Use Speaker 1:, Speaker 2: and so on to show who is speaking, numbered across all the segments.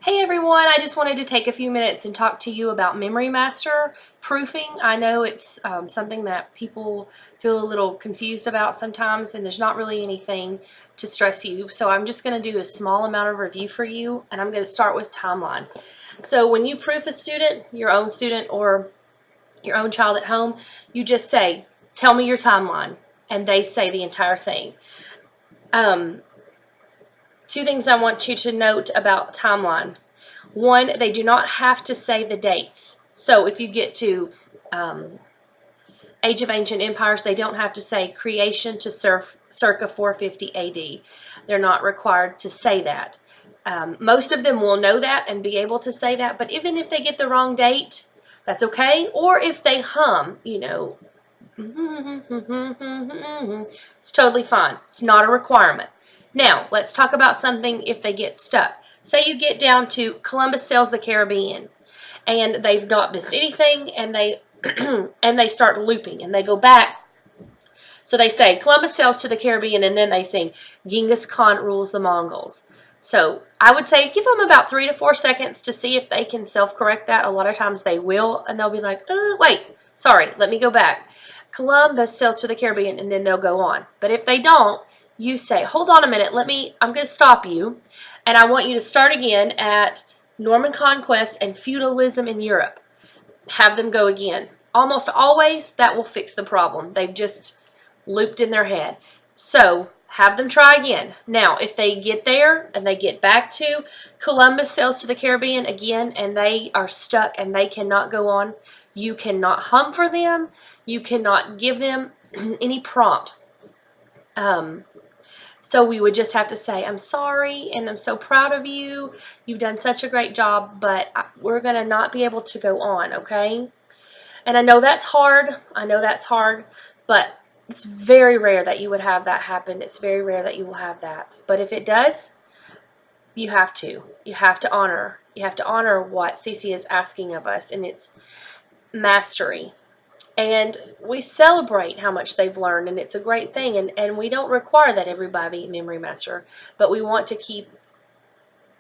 Speaker 1: Hey everyone, I just wanted to take a few minutes and talk to you about Memory Master proofing. I know it's something that people feel a little confused about sometimes, and there's not really anything to stress you. So I'm just going to do a small amount of review for you, and I'm going to start with timeline. So when you proof a student, your own student or your own child at home, you just say, "Tell me your timeline," and they say the entire thing. Two things I want you to note about timeline. One, they do not have to say the dates. So if you get to Age of Ancient Empires, they don't have to say creation to circa 450 AD. They're not required to say that. Most of them will know that and be able to say that, but even if they get the wrong date, that's okay. Or if they hum, it's totally fine. It's not a requirement. Now, let's talk about something if they get stuck. Say you get down to Columbus sails the Caribbean, and they've not missed anything, and they and they start looping, and they go back. So they say Columbus sails to the Caribbean, and then they sing Genghis Khan rules the Mongols. So I would say give them about 3 to 4 seconds to see if they can self-correct that. A lot of times they will, and they'll be like, wait, sorry, let me go back. Columbus sails to the Caribbean, and then they'll go on. But if they don't, you say, hold on a minute, I'm going to stop you, and I want you to start again at Norman Conquest and feudalism in Europe. Have them go again. Almost always, that will fix the problem. They've just looped in their head. So have them try again. Now, if they get there and they get back to Columbus sails to the Caribbean again and they are stuck and they cannot go on, you cannot hum for them. You cannot give them any prompt. So we would just have to say, I'm sorry and I'm so proud of you. You've done such a great job, but we're going to not be able to go on, okay? And I know that's hard. But it's very rare that you would have that happen. It's very rare that you will have that. But if it does, you have to. You have to honor. You have to honor what CC is asking of us, and it's mastery. And we celebrate how much they've learned, and it's a great thing. And we don't require that everybody memory master, but we want to keep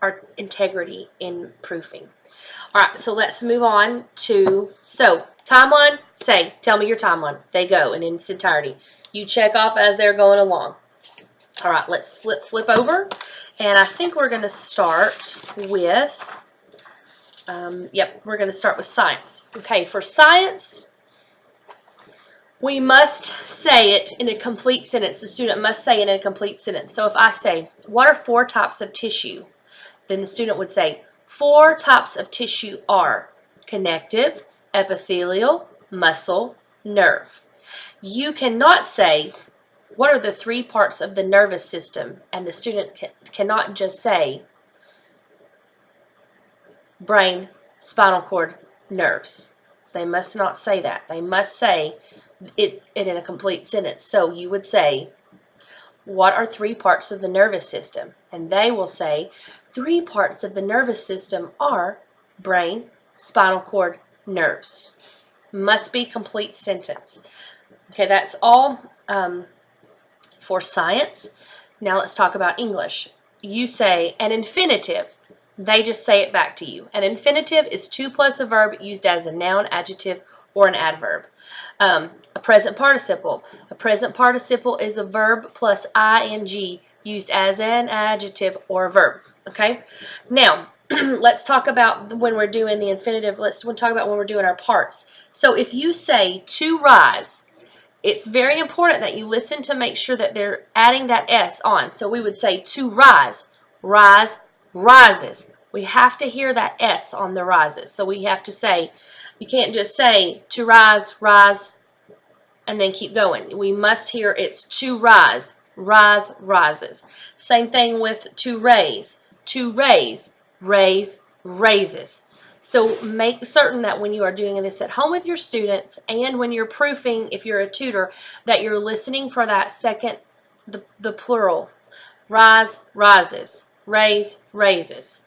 Speaker 1: our integrity in proofing. All right, so let's move on to, timeline, say, tell me your timeline. They go in its entirety. You check off as they're going along. All right, let's flip over, and I think we're going to start with, we're going to start with science. Okay, for science, we must say it in a complete sentence. The student must say it in a complete sentence. So if I say, what are 4 types of tissue? Then the student would say, 4 types of tissue are connective, epithelial, muscle, nerve. You cannot say, what are the 3 parts of the nervous system? And the student cannot just say, brain, spinal cord, nerves. They must not say that. They must say it in a complete sentence. So you would say, what are 3 parts of the nervous system? And they will say, 3 parts of the nervous system are brain, spinal cord, nerves. Must be complete sentence. Okay, that's all for science. Now let's talk about English. You say an infinitive. They just say it back to you. An infinitive is to plus a verb used as a noun, adjective, or an adverb. A present participle. A present participle is a verb plus ing used as an adjective or a verb. Okay? Now, let's talk about when we're doing the infinitive. Let's talk about when we're doing our parts. So if you say to rise, it's very important that you listen to make sure that they're adding that S on. So we would say to rise. Rise, rises. We have to hear that S on the rises. So we have to say, you can't just say to rise, rise, and then keep going. We must hear it's to rise, rise, rises. Same thing with to raise, raise, raises. So make certain that when you are doing this at home with your students and when you're proofing, if you're a tutor, that you're listening for that second, the plural. Rise, rises. Raise, raises.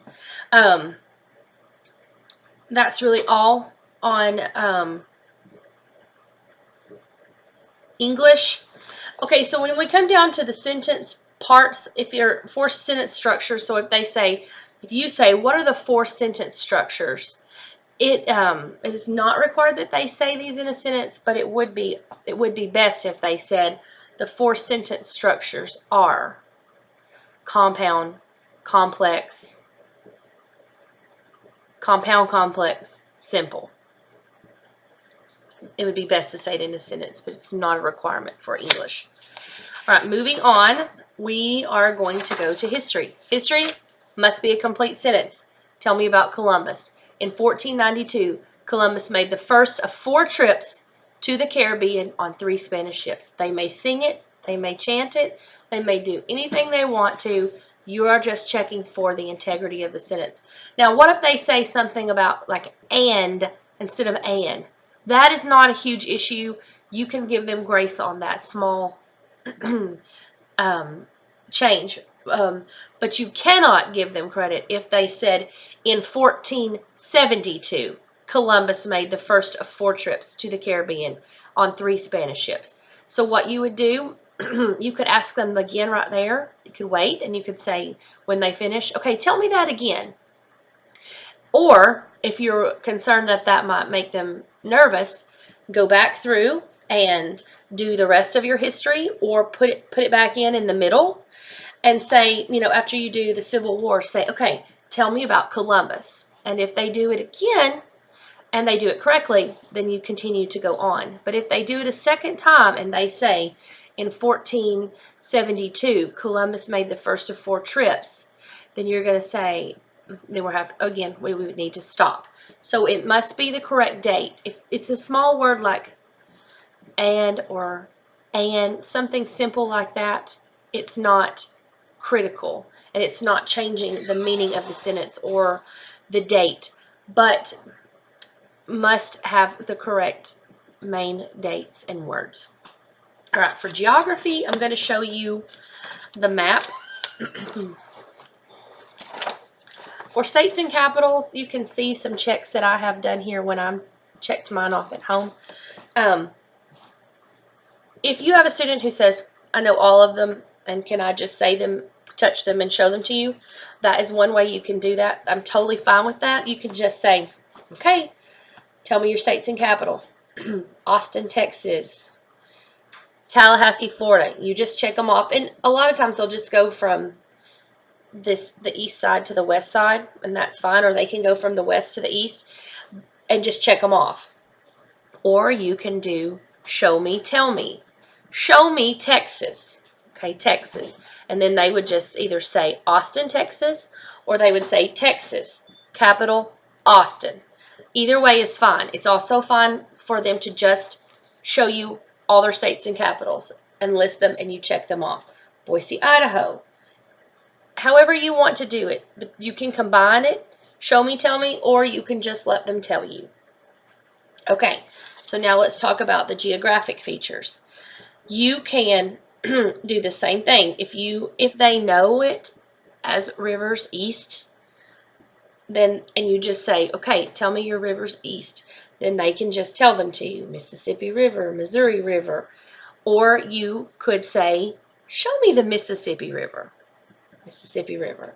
Speaker 1: That's really all on English. Okay, so when we come down to the sentence parts, if you're for sentence structure, so if they say if you say, what are the 4 sentence structures? It is not required that they say these in a sentence, but it would be best if they said the 4 sentence structures are compound, complex, compound, complex, simple. It would be best to say it in a sentence, but it's not a requirement for English. All right, moving on, we are going to go to history. History must be a complete sentence. Tell me about Columbus. In 1492, Columbus made the first of 4 trips to the Caribbean on 3 Spanish ships. They may sing it, they may chant it, they may do anything they want to. You are just checking for the integrity of the sentence. Now, what if they say something about like and instead of and? That is not a huge issue. You can give them grace on that small change. But you cannot give them credit if they said in 1472, Columbus made the first of 4 trips to the Caribbean on 3 Spanish ships. So what you would do, you could ask them again right there. You could wait and you could say when they finish, okay, tell me that again. Or if you're concerned that that might make them nervous, go back through and do the rest of your history, or put it back in the middle and say, you know, after you do the Civil War, say, okay, tell me about Columbus. And if they do it again and they do it correctly, then you continue to go on. But if they do it a second time and they say in 1472 Columbus made the first of 4 trips, then you're going to say, then we would need to stop. So it must be the correct date. If it's a small word like and or and, something simple like that, it's not critical and it's not changing the meaning of the sentence or the date, but must have the correct main dates and words. All right, for geography, I'm going to show you the map. For states and capitals, you can see some checks that I have done here when I'm checked mine off at home. If you have a student who says, I know all of them, and can I just say them, touch them, and show them to you, that is one way you can do that. I'm totally fine with that. You can just say, okay, tell me your states and capitals. Austin, Texas. Tallahassee, Florida. You just check them off. And a lot of times they'll just go from the east side to the west side, and that's fine. Or they can go from the west to the east and just check them off. Or you can do show me, tell me. Show me Texas. Okay, Texas. And then they would just either say Austin, Texas, or they would say Texas, capital, Austin. Either way is fine. It's also fine for them to just show you all their states and capitals and list them, and you check them off. Boise, Idaho. However you want to do it. But you can combine it, show me, tell me, or you can just let them tell you. Okay, so now let's talk about the geographic features. You can do the same thing. If they know it as rivers east, then and you just say, okay, tell me your rivers east, then they can just tell them to you. Mississippi River, Missouri River. Or you could say, show me the Mississippi River. Mississippi River.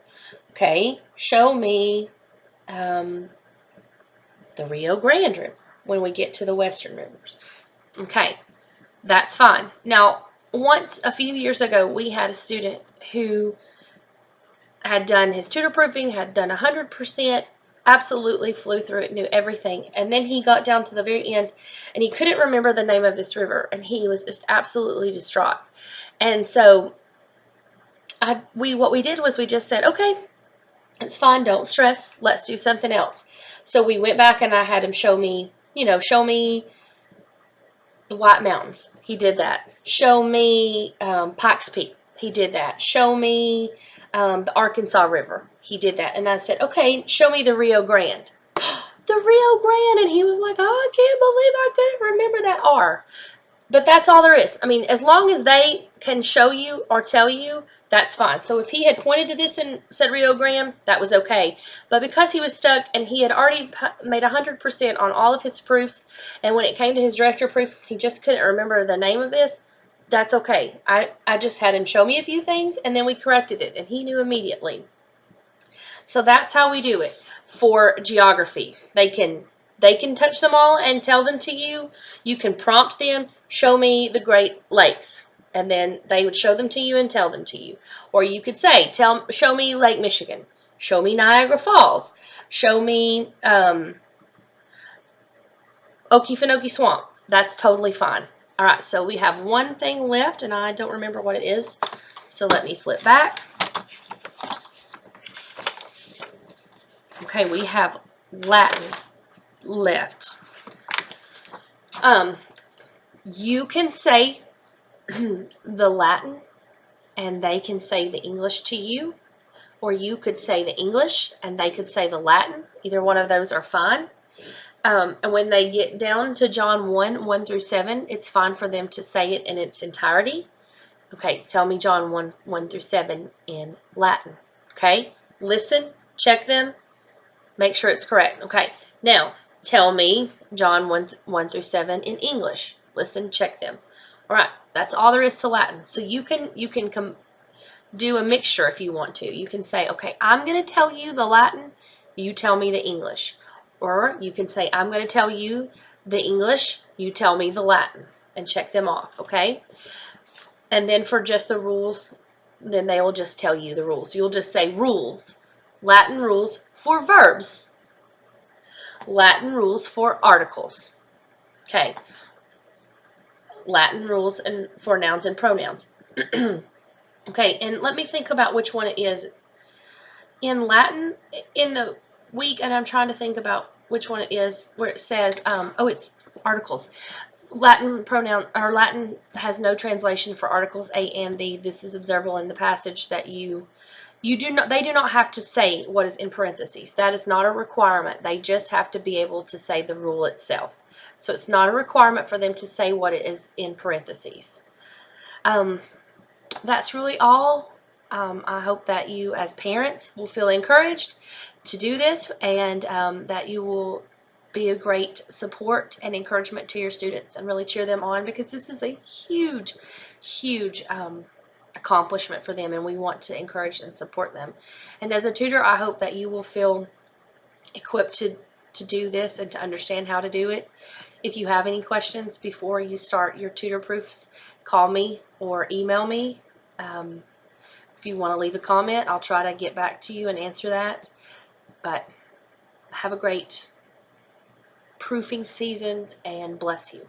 Speaker 1: Okay, show me the Rio Grande River when we get to the western rivers. Okay, that's fine. Now, once a few years ago, we had a student who had done his tutor proofing, had done 100%, absolutely flew through it, knew everything. And then he got down to the very end, and he couldn't remember the name of this river, and he was just absolutely distraught. And so what we did was we just said, okay, it's fine, don't stress, let's do something else. So we went back and I had him show me the White Mountains. He did that. Show me Pikes Peak. He did that. Show me the Arkansas River. He did that. And I said, okay, show me the Rio Grande. The Rio Grande. And he was like, oh, I can't believe I couldn't remember that R. But that's all there is. I mean, as long as they can show you or tell you, that's fine. So if he had pointed to this and said Rio Grande, that was okay. But because he was stuck and he had already made 100% on all of his proofs, and when it came to his director proof, he just couldn't remember the name of this, that's okay. I just had him show me a few things, and then we corrected it, and he knew immediately. So that's how we do it for geography. They can touch them all and tell them to you. You can prompt them, show me the Great Lakes, and then they would show them to you and tell them to you. Or you could say, show me Lake Michigan, show me Niagara Falls, show me Okefenokee Swamp. That's totally fine. All right, so we have one thing left, and I don't remember what it is. So let me flip back. Okay, we have Latin left. You can say the Latin, and they can say the English to you, or you could say the English, and they could say the Latin. Either one of those are fine. And when they get down to John 1 through 7, it's fine for them to say it in its entirety. Okay, tell me John 1 through 7 in Latin. Okay, listen, check them, make sure it's correct. Okay, now tell me John 1 through 7 in English. Listen, check them. All right, that's all there is to Latin. So you can do a mixture if you want to. You can say, okay, I'm going to tell you the Latin, you tell me the English. Or you can say, I'm going to tell you the English, you tell me the Latin, and check them off, okay? And then for just the rules, then they will just tell you the rules. You'll just say rules. Latin rules for verbs. Latin rules for articles. Okay. Latin rules for nouns and pronouns. Okay, and let me think about which one it is. In Latin, in the week, and I'm trying to think about which one it is, where it says, oh, it's articles. Latin pronoun, or Latin has no translation for articles A and the. This is observable in the passage that they do not have to say what is in parentheses. That is not a requirement. They just have to be able to say the rule itself. So it's not a requirement for them to say what it is in parentheses. That's really all. I hope that you as parents will feel encouraged to do this, and that you will be a great support and encouragement to your students and really cheer them on, because this is a huge, huge accomplishment for them, and we want to encourage and support them. And as a tutor, I hope that you will feel equipped to do this and to understand how to do it. If you have any questions before you start your tutor proofs, call me or email me. If you want to leave a comment, I'll try to get back to you and answer that. But have a great proofing season, and bless you.